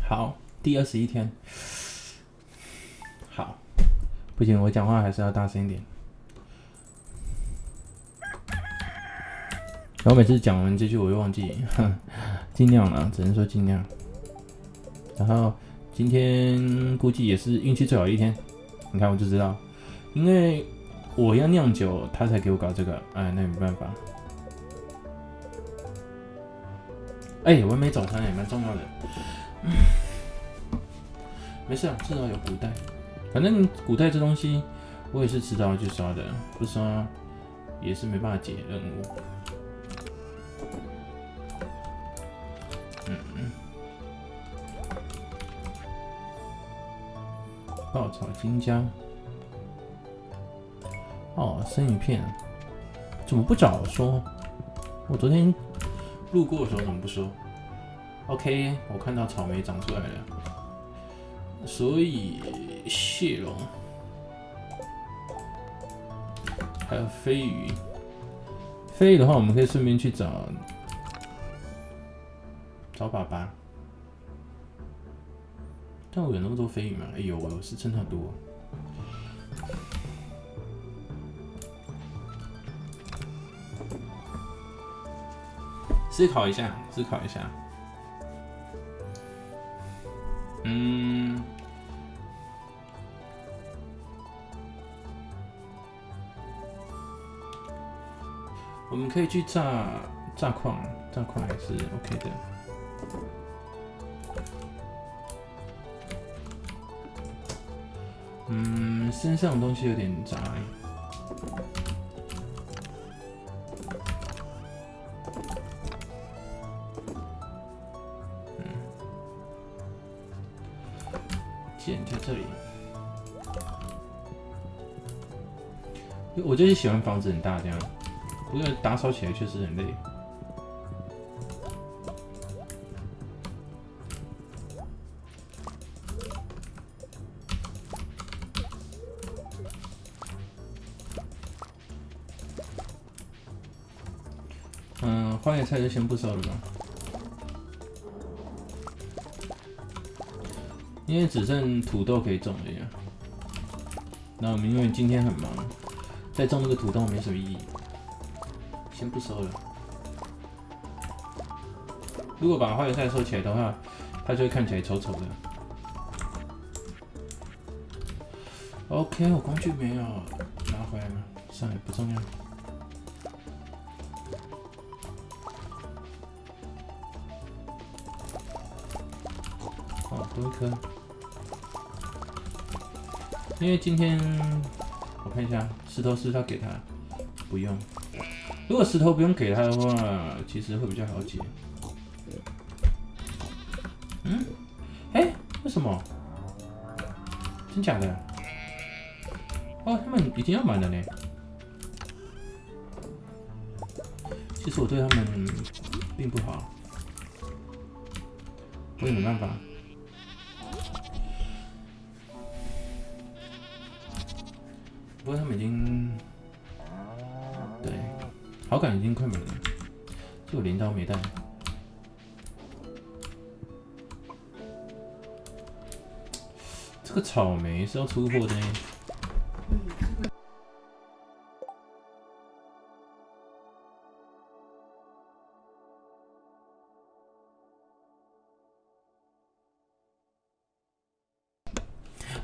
好，第21天。好，不行，我讲话还是要大声一点。然后每次讲完这句我又忘记，尽量啦，只能说尽量。然后今天估计也是运气最好的一天，你看我就知道，因为我要酿酒，他才给我搞这个，哎，那也没办法。哎，我没早餐也蛮重要的。没事啊，至少有古代。反正古代这东西，我也是迟早要去刷的，不刷也是没办法解任务。爆炒金姜。哦，生鱼片，怎么不早说？我昨天路过的时候怎么不说 ？OK， 我看到草莓长出来了，所以蟹龙还有飞鱼。飞鱼的话，我们可以顺便去找爸爸。但我有那么多飞鱼吗？哎呦，我是真的多。思考一下。我们可以去炸矿还是 OK 的。身上的东西有点杂。剑在这里。我就是喜欢房子很大这样，不过打扫起来确实很累。花椰菜就先不收了吧，因为只剩土豆可以种了呀。那我们因为今天很忙，再种那个土豆没什么意义，先不收了。如果把花椰菜收起来的话，它就会看起来丑丑的。OK， 我工具没有拿回来吗？算了，不重要。多一颗，因为今天我看一下，石头是他给他，不用。如果石头不用给他的话，其实会比较好解。为什么？真假的？哦，他们已经要满了呢。其实我对他们并不好，我也没办法。不过他们已经，对，好感已经快没了，就镰刀没带。这个草莓是要出货的呢。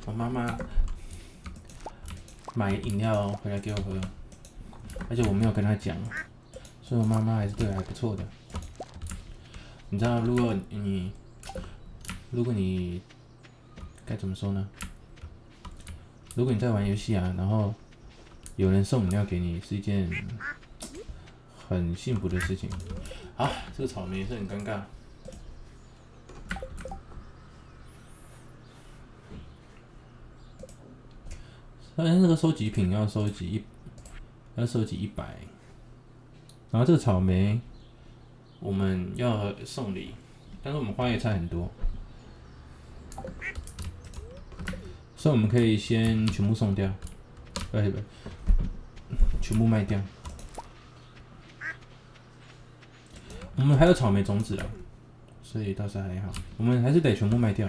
我妈妈买饮料回来给我喝，而且我没有跟她讲，所以我妈妈还是对我还不错的。你知道，如果你该怎么说呢？如果你在玩游戏啊，然后有人送饮料给你，是一件很幸福的事情。好，这个草莓也是很尴尬。当然，那个收集品要收集100，然后这个草莓我们要送礼，但是我们花椰菜很多，所以我们可以先全部送掉，不，全部卖掉。我们还有草莓种子啊，所以倒是还好。我们还是得全部卖掉，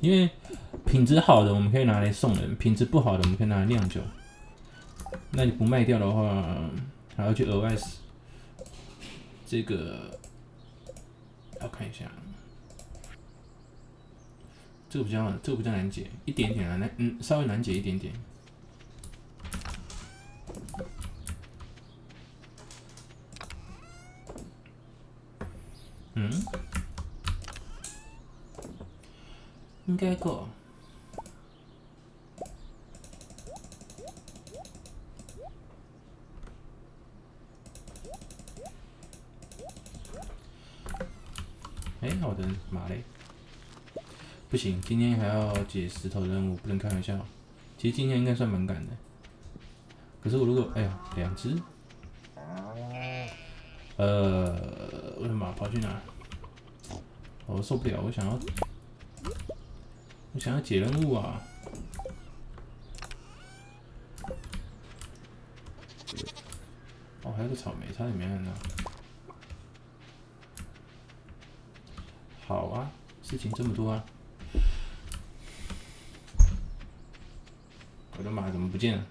因为品质好的我们可以拿来送人，品质不好的我们可以拿来酿酒。那你不卖掉的话，还要去额外这个要看一下，这个比较难解一点点啊，稍微难解一点点。应该够。我的马嘞，不行，今天还要解石头任务，不能开玩笑。其实今天应该算蛮赶的，可是我如果2只，我的马跑去哪？我受不了，我想要解任务啊！还有个草莓，差点没按到。好啊，事情这么多啊！我的马怎么不见了？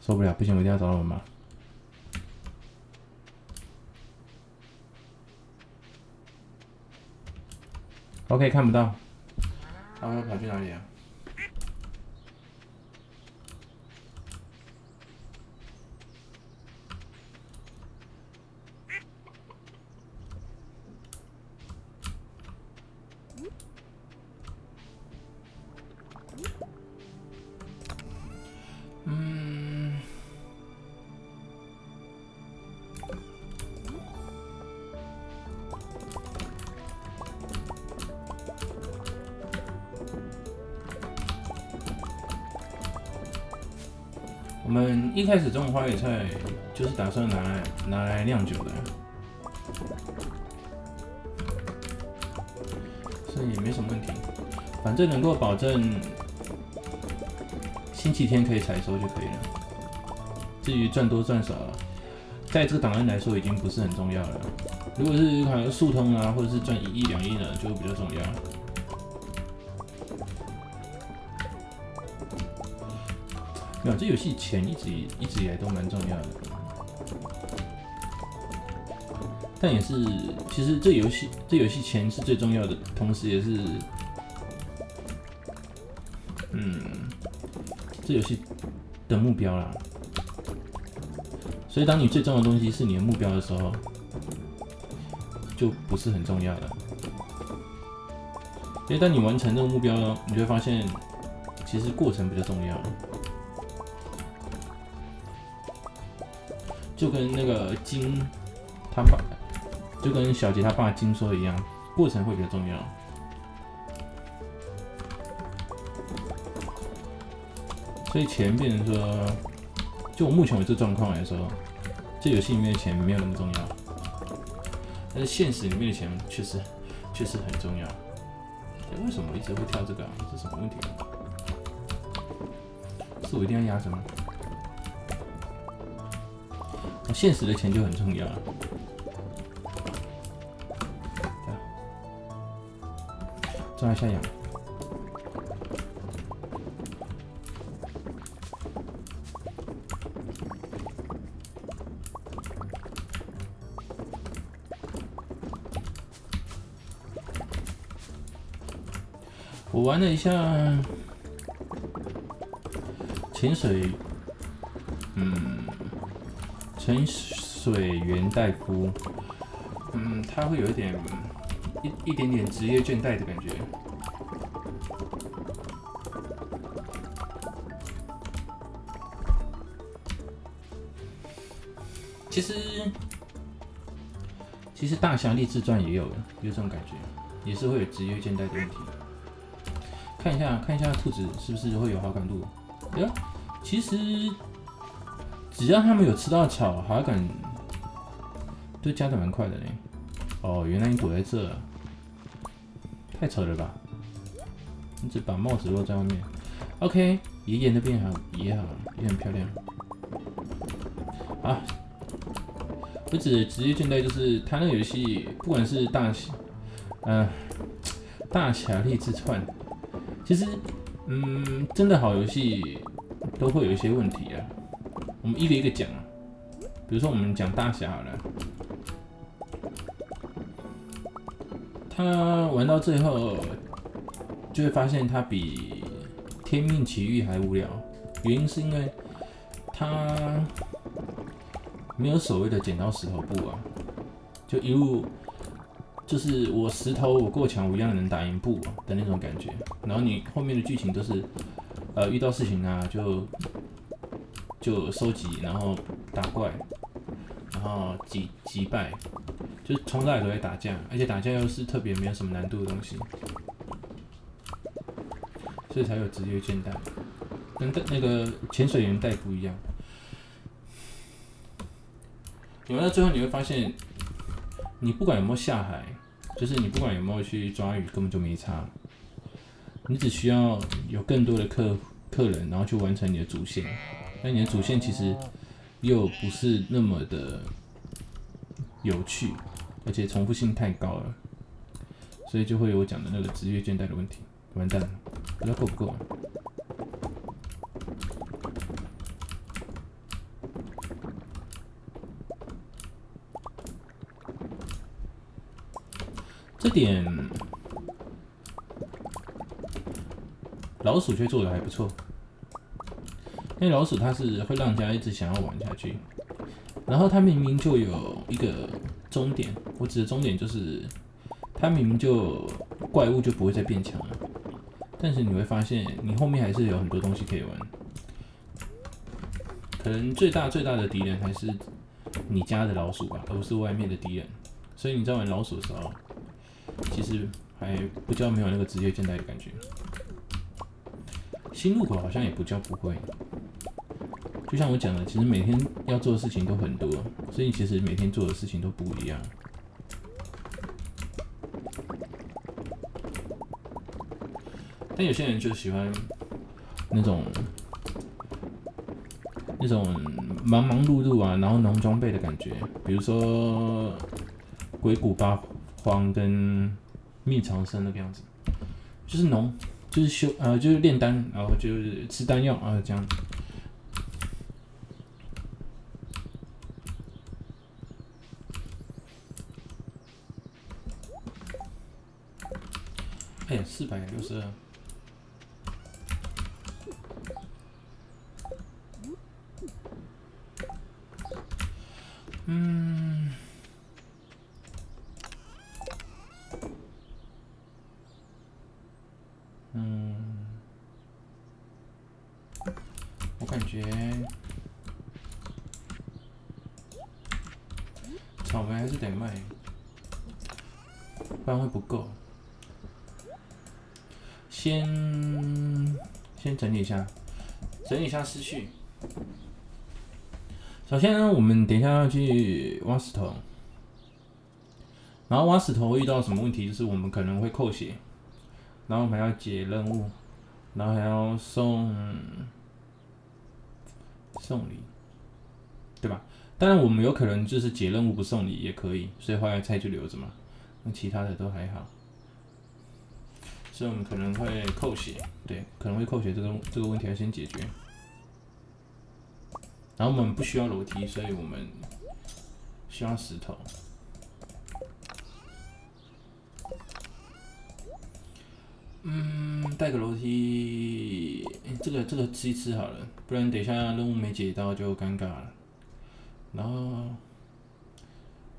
受不了，不行，我一定要找到我马。OK， 看不到，他要跑去哪里啊？我们一开始种花野菜就是打算拿来酿酒的，所以也没什么问题。反正能够保证星期天可以采收就可以了。至于赚多赚少，在这个档案来说已经不是很重要了。如果是好像速通啊，或者是赚1亿2亿呢，就比较重要。没有，这游戏钱一直以来都蛮重要的，但也是，其实这游戏钱是最重要的，同时也是，这游戏的目标啦。所以当你最重要的东西是你的目标的时候，就不是很重要了。因为当你完成这个目标呢，你就会发现，其实过程比较重要。就跟那个金他爸，就跟小杰他爸金说的一样，过程会比较重要。所以钱变成说，就我目前为止状况来说，这游戏里面的钱没有那么重要，但是现实里面的钱确实很重要。为什么我一直会跳这个啊？这是什么问题啊？是我一定要压着吗？现实的钱就很重要了。抓一下羊。我玩了一下潜水，潜水员戴夫，他会有一点点职业倦怠的感觉。其实大侠立志传也有这种感觉，也是会有职业倦怠的问题。看一下兔子是不是会有好感度？其实只要他们有吃到草，好感这加的蛮快的呢。哦，原来你躲在这啊，太扯了吧！你只把帽子落在外面。OK， 爷爷那边也好，也很漂亮。啊，我指的职业倦怠就是他那个游戏，不管是大侠立志传，其实真的好游戏都会有一些问题啊。我们一个一个讲啊，比如说我们讲大侠好了，他玩到最后就会发现他比天命奇遇还无聊，原因是因为他没有所谓的剪刀石头布啊，就一路就是我石头我过强，我一样能打赢布啊的那种感觉。然后你后面的剧情都是遇到事情啊就收集，然后打怪，然后击败，就是从头到尾都在打架，而且打架又是特别没有什么难度的东西，所以才有职业倦怠，跟那个潜水员带不一样。玩到最后你会发现，你不管有没有下海，就是你不管有没有去抓鱼，根本就没差。你只需要有更多的客人，然后去完成你的主线。那你的主线其实又不是那么的有趣，而且重复性太高了，所以就会有我讲的那个职业倦怠的问题。完蛋了，不知道够不够啊？这点老鼠却做的还不错，因为老鼠它是会让人家一直想要玩下去，然后它明明就有一个终点，我指的终点就是它明明就怪物就不会再变强了，但是你会发现你后面还是有很多东西可以玩，可能最大的敌人还是你家的老鼠吧，而不是外面的敌人，所以你在玩老鼠的时候，其实还不叫没有那个职业倦怠的感觉。新入口好像也不叫不会，就像我讲的，其实每天要做的事情都很多，所以其实每天做的事情都不一样。但有些人就喜欢那种忙忙碌碌啊，然后农装备的感觉，比如说鬼谷八荒跟密长生那个样子，就是农，就是就是炼丹，然后就是吃丹药啊这样。哎呀，462。我感觉草莓还是得卖，不然会不够。先整理一下思绪。首先呢，我们等一下要去挖石头，然后挖石头会遇到什么问题？就是我们可能会扣血，然后我们还要解任务，然后还要送礼，对吧？当然我们有可能就是解任务不送礼也可以，所以花椰菜就留着嘛，那其他的都还好。所以我们可能会扣血，对，可能会扣血这个问题要先解决。然后我们不需要楼梯，所以我们需要石头。带个楼梯，这个吃一吃好了，不然等一下任务没解到就尴尬了。然后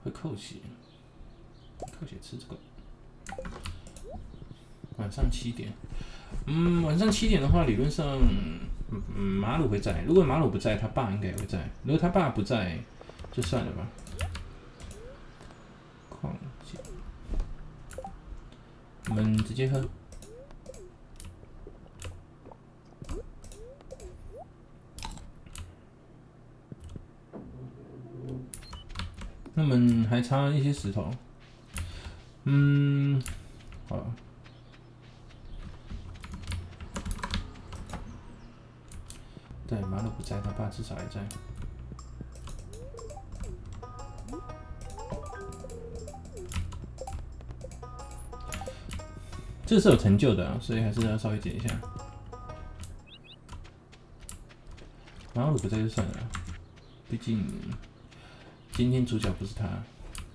会扣血吃这个。晚上7点，晚上7点的话，理论上，马鲁会在。如果马鲁不在，他爸应该也会在。如果他爸不在，就算了吧。矿井，我们直接喝。们还差一些石头。好了。对，马鲁不在，他爸至少还在。这是有成就的、啊，所以还是要稍微解一下。马鲁不在就算了，毕竟今天主角不是他。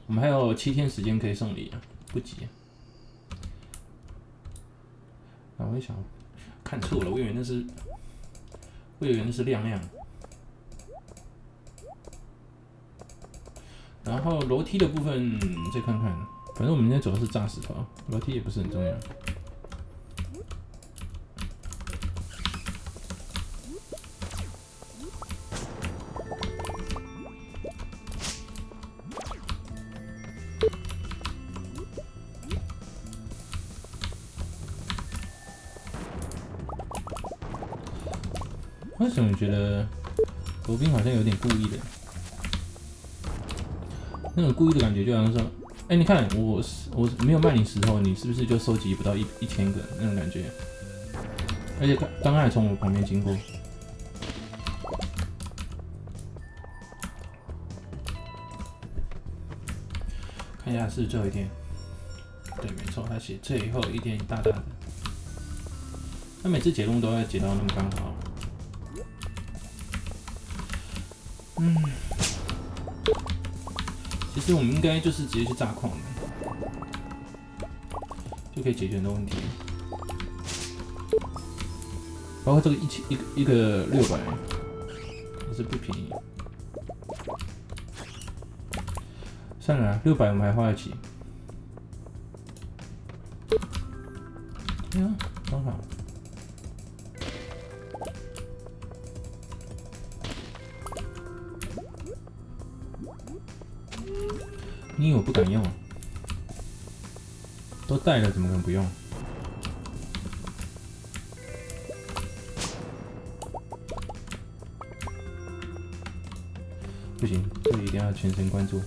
我们还有7天时间可以送礼啊，不急啊。我一想，看错了，我以为那是亮亮。然后楼梯的部分再看看，反正我们现在走的是炸石头，楼梯也不是很重要。为什么觉得罗宾好像有点故意的？那种故意的感觉，就好像说，你看我没有卖你石头，你是不是就收集不到1000个那种感觉？而且刚刚还从我旁边经过。看一下是最后一天，对，没错，他写最后一天大大的。他每次解路都要解到那么刚好。其实我们应该就是直接去炸矿的，就可以解决很多问题。包括这个一个600，也是不便宜。算了啦，600我们还花得起。对啊，刚好。你以为我不敢用？都带了，怎么可能不用？不行，这个一定要全神贯注。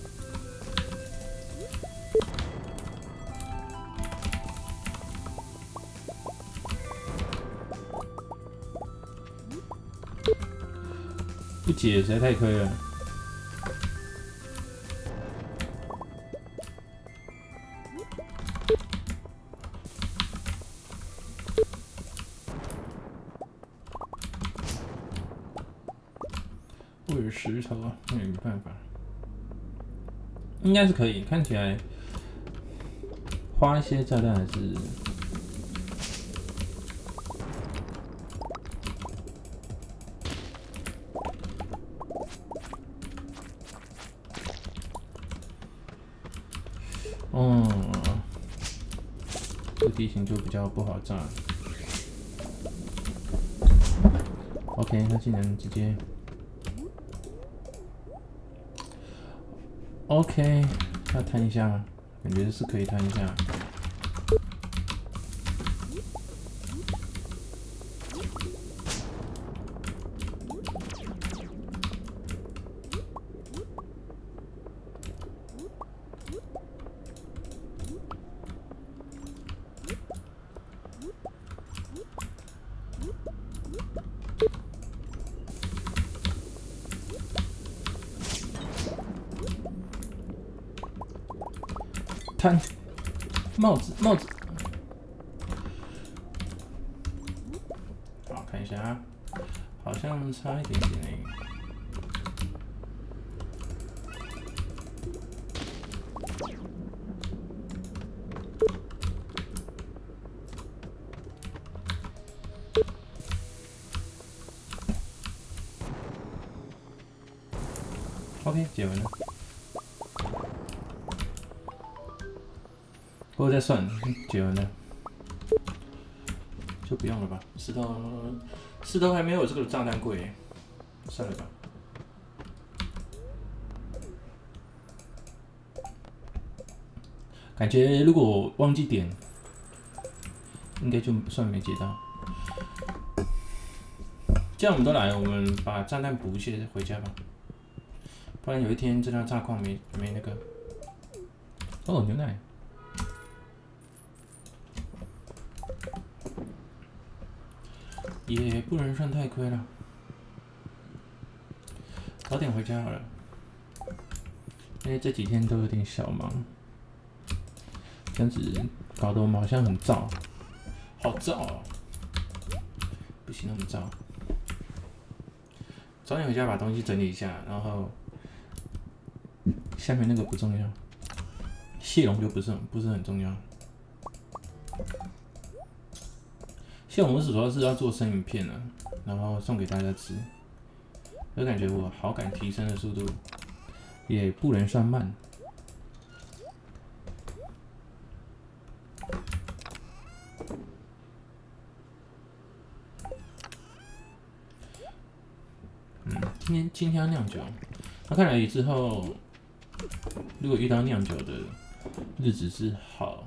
不解实在太亏了。或者石头啊，那也没办法，应该是可以。看起来花一些炸弹还是。这地形就比较不好炸。OK， 那竟然直接。OK， 要摊一下吗？感觉是可以摊一下。摊帽子，好看一下啊，好像差一点点那个。OK， 解完了。不过再算，解完了，就不用了吧。石头还没有这个炸弹贵，算了吧。感觉如果忘记点，应该就算没解到。既然我们都来了，我们把炸弹补一些回家吧。不然有一天真的炸矿没那个。哦，牛奶。也不能算太亏了，早点回家好了，因为这几天都有点小忙，这样子搞得我们好像很燥，好燥哦，不行那么燥，早点回家把东西整理一下，然后下面那个不重要，蟹笼就不是很重要。蟹笼我主要是要做生鱼片啊，然后送给大家吃。我感觉我好感提升的速度也不能算慢。今天要酿酒，那看来之后如果遇到酿酒的日子是好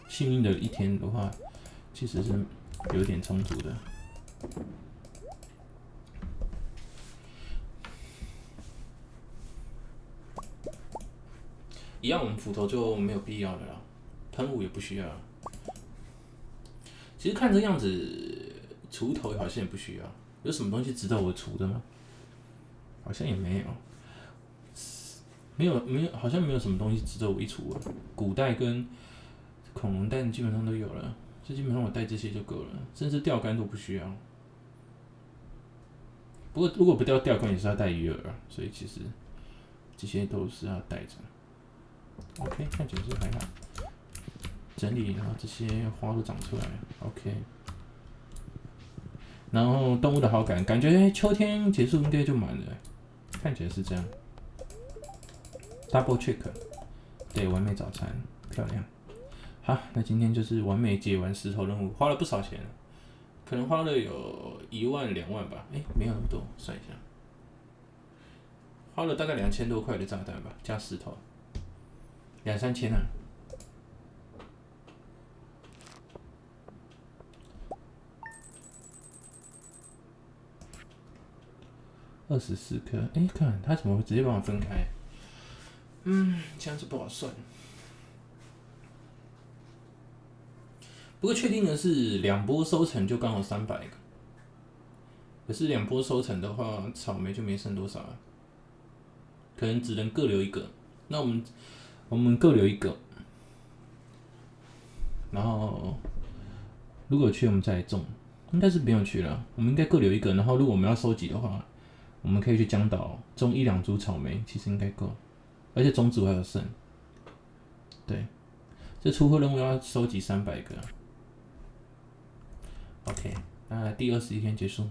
幸运的一天的话，其实是有点冲突的。一样，我们斧头就没有必要了啦，喷雾也不需要。其实看这样子，锄头好像也不需要。有什么东西值得我锄的吗？好像也没有。没有，好像没有什么东西值得我一锄啊。古代跟恐龙蛋基本上都有了，所以基本上我带这些就够了，甚至钓竿都不需要。不过如果不钓钓竿也是要带鱼饵啊，所以其实这些都是要带着。OK， 看起来是还好。整理，然后这些花都长出来了。OK。然后动物的好感，感觉秋天结束应该就满了，看起来是这样。Double check， 对，完美早餐，漂亮。好，那今天就是完美解完石头任务，花了不少钱，可能花了有1万2万吧，没有那么多，算一下，花了大概2000多块的炸弹吧，加石头，2、3千啊。24颗，看它怎么会直接帮我分开？这样子不好算。不过确定的是，2波收成就刚好300个。可是2波收成的话，草莓就没剩多少了，可能只能各留一个。那我们各留一个，然后如果有缺我们再来种，应该是不用缺了。我们应该各留一个，然后如果我们要收集的话，我们可以去江岛种1、2株草莓，其实应该够，而且种子还有剩。对，这出货任务要收集300个。OK， 那第21天结束。